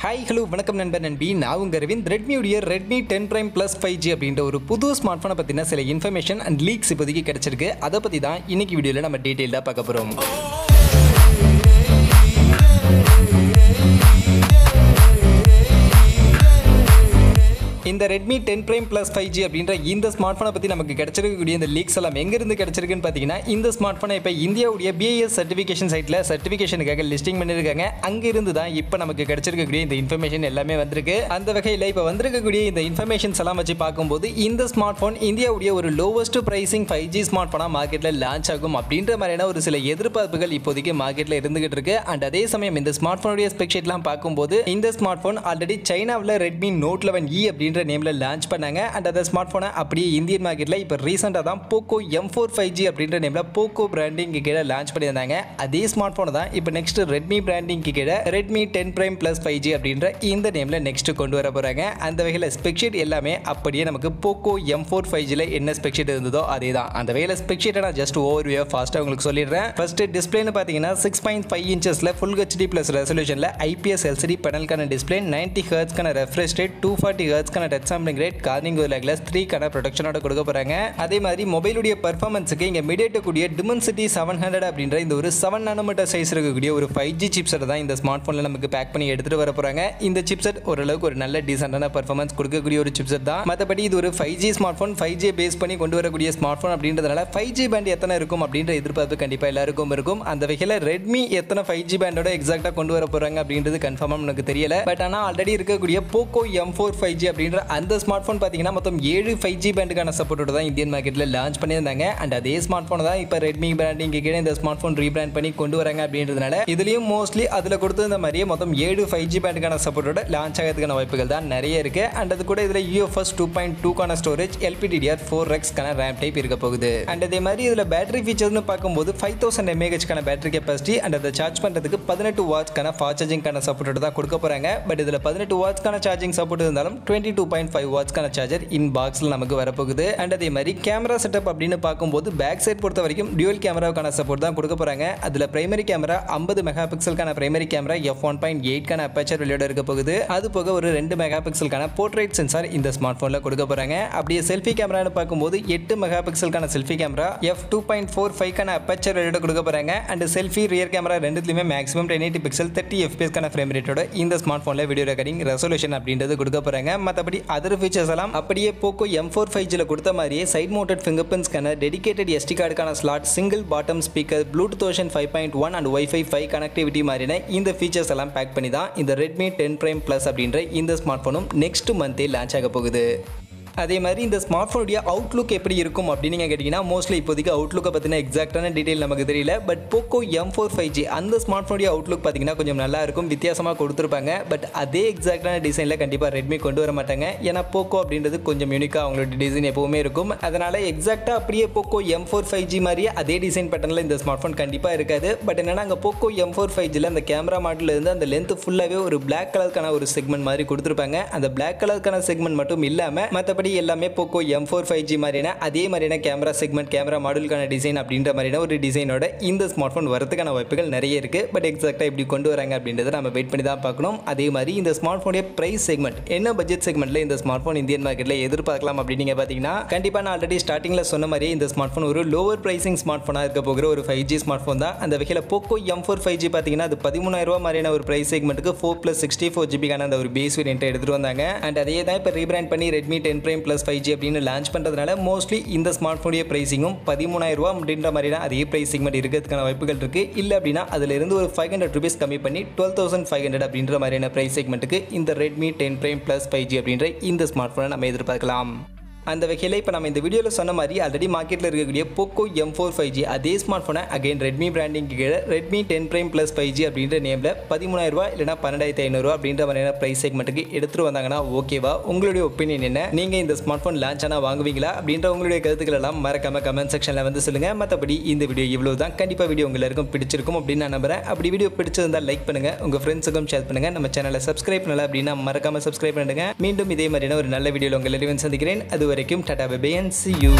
Hi, hello, வணக்கம் நண்பர் நண்பி. நான் உங்க அரவிந்த். Redmi உடைய Redmi 10 Prime Plus 5G அப்படின்ற ஒரு புது ஸ்மார்ட்போனை பத்தின சில இன்ஃபர்மேஷன் அண்ட் லீக்ஸ் இப்போதைக்கு கிடைச்சிருக்கு. அதை பத்தி தான் இன்னைக்கு வீடியோல நம்ம டீடைலா பார்க்க போறோம். இந்த Redmi 10 Prime Plus 5G அப்படின்ற இந்த ஸ்மார்ட்போனை பத்தி நமக்கு கிடைச்சிருக்கக்கூடிய இந்த லீக்ஸ் எல்லாம் எங்க இருந்து கிடைச்சிருக்குன்னு பாத்தீங்கன்னா இந்த ஸ்மார்ட்போனை இப்ப இந்தியாவுடைய BIS சர்டிஃபிகேஷன் சைட்ல சர்டிஃபிகேஷனுக்காக லிஸ்டிங் பண்ணிருக்காங்க. அங்க இருந்து தான் இப்ப நமக்கு கிடைச்சிருக்கக்கூடிய இந்த இன்ஃபர்மேஷன் எல்லாமே வந்திருக்கு. அந்த வகையில இப்ப வந்திருக்கக்கூடிய இந்த இன்ஃபர்மேஷன்ஸ் எல்லாம் வச்சு பார்க்கும்போது இந்த ஸ்மார்ட்போன் இந்தியாவுடைய ஒரு லோவஸ்ட் பிரைசிங் 5G ஸ்மார்ட்போனா மார்க்கெட்ல லான்ச் ஆகும் அப்படின்ற மாதிரியான ஒரு சில எதிர்பார்ப்புகள் இப்போதைக்கு மார்க்கெட்ல இருந்துகிட்டு இருக்கு. அண்ட் அதே சமயம் இந்த ஸ்மார்ட்போனுடைய ஸ்பெக்ஷீட் எல்லாம் பார்க்கும்போது இந்த ஸ்மார்ட்போன் ஆல்ரெடி சைனாவில் Redmi Note 11E அப்படின்ற நேம்ல லான்ச் பண்ணாங்க. அண்ட் அந்த ஸ்மார்ட்போனை அப்படியே இந்தியன் மார்க்கெட்ல இப்ப ரீசெண்டா தான் Poco M4 5G அப்படின்ற நேம்ல Poco பிராண்டிங் கீழ லான்ச் பண்ணியிருந்தாங்க. அதே ஸ்மார்ட்போனை தான் இப்ப நெக்ஸ்ட் Redmi பிராண்டிங் கீழ Redmi 10 Prime Plus 5G அப்படின்ற இந்த நேம்ல நெக்ஸ்ட் கொண்டு வர போறாங்க. அந்த வகையில ஸ்பெக்ஷீட் எல்லாமே அப்படியே நமக்கு Poco M4 5G ல என்ன ஸ்பெக்ஷீட் இருந்ததோ அதே தான். அந்த வகையில ஸ்பெக்ஷீட் நான் ஜஸ்ட் ஓவர்வியூ ஃபாஸ்டா உங்களுக்கு சொல்லிடுறேன். ஃபர்ஸ்ட் டிஸ்ப்ளேன்னு பாத்தீங்கன்னா 6.5 இன்ச்சஸ்ல Full HD Plus ரெசல்யூஷன்ல IPS LCD பேனலுக்கான டிஸ்ப்ளே, 90 Hz கான ரெஃப்ரெஷ் ரேட், 240 Hz கான touch sampling rate, Corning Gorilla Glass 3 கான ப்ரொடெக்ஷனோட கொடுக்க போறாங்க. அதே மாதிரி மொபைலுடைய பெர்ஃபார்மன்ஸ்க்கு இங்க Mediatek கூடிய Dimensity 700 அப்படின்ற இந்த ஒரு 7 நானோமீட்டர் சைஸ் இருக்கக்கூடிய ஒரு 5G சிப்செட் தான் இந்த ஸ்மார்ட்போன்ல நமக்கு பேக் பண்ணி எடுத்துட்டு வர போறாங்க. இந்த சிப்செட் ஓரளவுக்கு ஒரு நல்ல டீசென்ட்டான பெர்ஃபார்மன்ஸ் கொடுக்கக்கூடிய ஒரு சிப்செட் தான். மற்றபடி இது ஒரு 5G ஸ்மார்ட்போன், 5G பேஸ் பண்ணி கொண்டு வரக்கூடிய ஸ்மார்ட்போன் அப்படின்றதுனால 5G பேண்ட் எத்தனை இருக்கும் அப்படின்ற எதிர்பார்ப்பு கண்டிப்பா எல்லாருக்கும் இருக்கும். அந்த வகையில Redmi எத்தனை 5G பேண்டோட எக்ஸாக்ட்டா கொண்டு வர போறாங்க அப்படின்றது கன்ஃபார்மா எனக்கு தெரியல. பட் ஆனா ஆல்ரெடி இருக்கக்கூடிய Poco M4 5G அப்படின்ற அந்த ஸ்மார்ட்போன் பாத்தீங்கன்னா மொத்தம் 7 5G பேண்டுக்கான சப்போர்ட்டோட தான் இந்தியன் மார்க்கெட்ல லான்ச் பண்ணியிருந்தாங்க. அண்ட் அதே ஸ்மார்ட்போன் தான் இப்ப Redmi பிராண்டிங் கீழே இந்த ஸ்மார்ட்போன் ரீபிராண்ட் பண்ணி கொண்டு வராங்க அப்படின்றதுனால இதுலயும் மோஸ்ட்லி அதுல கொடுத்திருந்த மாதிரியே மொத்தம் 7 5G பேண்டுக்கான சப்போர்ட்டோட லான்ச் ஆகிறதுக்கான வாய்ப்புகள் தான் நிறைய இருக்கு. அண்ட் அது கூட இதுல UFS 2.2 கான ஸ்டோரேஜ், LPDDR4X கான ரேம் டைப் இருக்க போகுது. அண்ட் அதே மாதிரி இதுல பேட்டரி ஃபீச்சர்ஸ்னு பார்க்கும்போது 5000 mAh கான பேட்டரி கெபாசிட்டி அண்ட் அதை சார்ஜ் பண்றதுக்கு 18 வாட்ஸ் கான ஃபாஸ்ட் சார்ஜிங் கான சப்போர்ட்டோட தான் கொடுக்க போறாங்க. பட் இதுல 18 வாட்ஸ் கான சார்ஜிங் சப்போர்ட் இருந்தாலும் 22.5 வாட்ஸ் கான சார்ஜர் இன் பாக்ஸ்ல நமக்கு வரப்போகுது. அண்ட் அதே மாதிரி கேமரா செட்டப் அப்படின்னு பார்க்கும்போது பேக் சைட் பொறுத்த வரைக்கும் டியூவல் கேமராவுக்கான சப்போர்ட் தான் கொடுக்க போறாங்க. அதுல பிரைமரி கேமரா 50 மெகா பிக்சலுக்கான பிரைமரி கேமரா f1.8 கான அப்பேச்சர் வெளியோட இருக்க போகுது. அது போக ஒரு 2 மெகா பிக்சலுக்கான போர்ட்ரேட் சென்சார் இந்த ஸ்மார்ட் போன்ல கொடுக்க போறாங்க. அப்படியே செல்ஃபி கேமரான்னு பார்க்கும்போது 8 மெகா பிக்சலுக்கான செல்ஃபி கேமரா f2.45 கான அப்பேச்சர் வெளியோட கொடுக்க போறாங்க. அண்ட் செல்ஃபி ரியர் கேமரா ரெண்டுத்துலயுமே மேக்ஸிமம் 1080 பிக்சல் 30 fps கான ஃப்ரேம் ரேட்டோட இந்த ஸ்மார்ட் போன்ல வீடியோ ரெக்கார்டிங் ரெசல்யூஷன் அப்படின்றது கொடுக்க போறாங்க. மற்றபடி அதர் ஃபீச்சர்ஸ் எல்லாம் அப்படியே Poco M4 5G ல கொடுத்த மாதிரியே side mounted fingerprint scanner, dedicated SD கார்டுக்கான slot, single bottom speaker, Bluetooth version 5.1 and Wi-Fi 5 connectivity மாதிரியான இந்த ஃபீச்சர்ஸ் எல்லாம் பேக் பண்ணி தான் இந்த Redmi 10 Prime Plus அப்படின்ற இந்த ஸ்மார்ட் போனும் நெக்ஸ்ட் மந்தே லான்ச் ஆக போகுது. அதே மாதிரி இந்த ஸ்மார்ட் போனுடைய அவுட்லுக் எப்படி இருக்கும் அப்படின்னு நீங்க கேட்டீங்கன்னா மோஸ்ட்லி இப்போதைக்கு அவுட்லுக்கை பத்தின எக்ஸாக்டான டீடைல் நமக்கு தெரியல. பட் Poco M4 5G அந்த ஸ்மார்ட் போனுடைய அவுட்லுக் பாத்தீங்கன்னா கொஞ்சம் நல்லா இருக்கும், வித்தியாசமா கொடுத்துருப்பாங்க. பட் அதே எக்ஸாக்டான டிசைன்ல கண்டிப்பா Redmi கொண்டு வர மாட்டாங்க. ஏன்னா Poco அப்படின்றது கொஞ்சம் யூனிக்கா அவங்களோட டிசைன் எப்பவுமே இருக்கும். அதனால எக்ஸாக்டா அப்படியே Poco M4 5G மாதிரியே அதே டிசைன் பேட்டர்ன்ல இந்த ஸ்மார்ட் போன் கண்டிப்பா இருக்காது. பட் என்னன்னா அங்க Poco M4 5G ல அந்த கேமரா மாடல்ல இருந்து அந்த லென்த் ஃபுல்லாவே ஒரு பிளாக் கலருக்கான ஒரு செக்மெண்ட் மாதிரி கொடுத்துருப்பாங்க. அந்த பிளாக் கலருக்கான செக்மெண்ட் மட்டும் இல்லாம மற்றபடி எல்லாமே Poco M4 5G மாதிரியான அதே மாதிரியான கேமரா செக்மெண்ட், கேமரா மாடலுக்கான டிசைன் அப்படின்ற மாதிரியான ஒரு டிசைனோட இந்த ஸ்மார்ட் போன் வரதுக்கான வாய்ப்புகள் நிறைய இருக்கு. பட் எக்ஸாக்டா எப்படி கொண்டு வராங்க அப்படின்றத நம்ம வெயிட் பண்ணி தான் பார்க்கணும். அதே மாதிரி இந்த ஸ்மார்ட் போனுடைய பிரைஸ் செக்மெண்ட் என்ன பட்ஜெட் செக்மெண்ட்ல இந்த ஸ்மார்ட் போன் இந்தியன் மார்க்கெட்ல எதிர்பார்க்கலாம் அப்படின்னு நீங்க பாத்தீங்கன்னா கண்டிப்பா நான் ஆல்ரெடி ஸ்டார்டிங்ல சொன்ன மாதிரி இந்த ஸ்மார்ட் போன் ஒரு லோவர் பிரைசிங் ஸ்மார்ட் போனா இருக்க போகிற ஒரு 5G ஸ்மார்ட் போன் தான். அந்த வகையில Poco M4 5G பாத்தீங்கன்னா அது 13,000 ரூபாய் மாதிரியான ஒரு பிரைஸ் செக்மெண்ட்டுக்கு 4+64 GB கான அந்த ஒரு பேஸ் வேரியன்ட் எடுத்துட்டு வந்தாங்க. அண்ட் அதே தான் இப்ப ரீபிராண்ட் பண்ணி Redmi 10 Prime Plus 5G அப்படின்னு லான்ச் பண்றதுனால மோஸ்ட்லி இந்த ஸ்மார்ட் போனுடைய பிரைசிங்கும் 13,000 ரூபாய் அப்படின்ற மாதிரினா அதே பிரைஸ் செக்மெண்ட் இருக்கிறதுக்கான வாய்ப்புகள் இருக்கு. இல்ல அப்படின்னா அதுல இருந்து ஒரு 500 ரூபீஸ் கம்மி பண்ணி 12,500 அப்படின்ற மாதிரியான பிரைஸ் செக்மெண்ட்டுக்கு இந்த Redmi 10 Prime Plus 5G அப்படின்ற இந்த ஸ்மார்ட் போனை நம்ம எதிர்பார்க்கலாம். அந்த வகையில் இப்போ நம்ம இந்த வீடியோவில் சொன்ன மாதிரி ஆல்ரெடி மார்க்கெட்டில் இருக்கக்கூடிய Poco M4 5G அதே ஸ்மார்ட் ஃபோனை அகைன் Redmi பிராண்டிங் கீழே Redmi 10 Prime Plus 5G அப்படின்ற நேமில் 13,000 ரூபாய் இல்லைனா 12,500 ரூபாய் அப்படின்ற மாதிரியான ப்ரைஸ் செக்மெண்ட்டுக்கு எடுத்துகிட்டு வந்தாங்கன்னா ஓகேவா? உங்களுடைய ஒப்பீனியன் என்ன? நீங்கள் இந்த ஸ்மார்ட் ஃபோன் லான்ச் ஆனால் வாங்குவீங்களா அப்படின்ற உங்களுடைய கருத்துக்கள் எல்லாம் மறக்காம கமெண்ட் செக்ஷனில் வந்து சொல்லுங்கள். மற்றபடி இந்த வீடியோ இவ்வளோ தான். கண்டிப்பாக வீடியோ உங்க எல்லாருக்கும் பிடிச்சிருக்கும் அப்படின்னு நான் நம்புறேன். அப்படி வீடியோ பிடிச்சிருந்தால் லைக் பண்ணுங்கள், உங்கள் ஃப்ரெண்ட்ஸுக்கும் ஷேர் பண்ணுங்கள். நம்ம சேனலை சப்ஸ்கிரைப் பண்ணல அப்படின்னா மறக்காம சப்ஸ்கிரைப் பண்ணுங்க. மீண்டும் இதே மாதிரியான ஒரு நல்ல வீடியோவில் உங்கள் எல்லாரையும் சந்திக்கிறேன். அது வரைக்கும் tata bye bye and see you.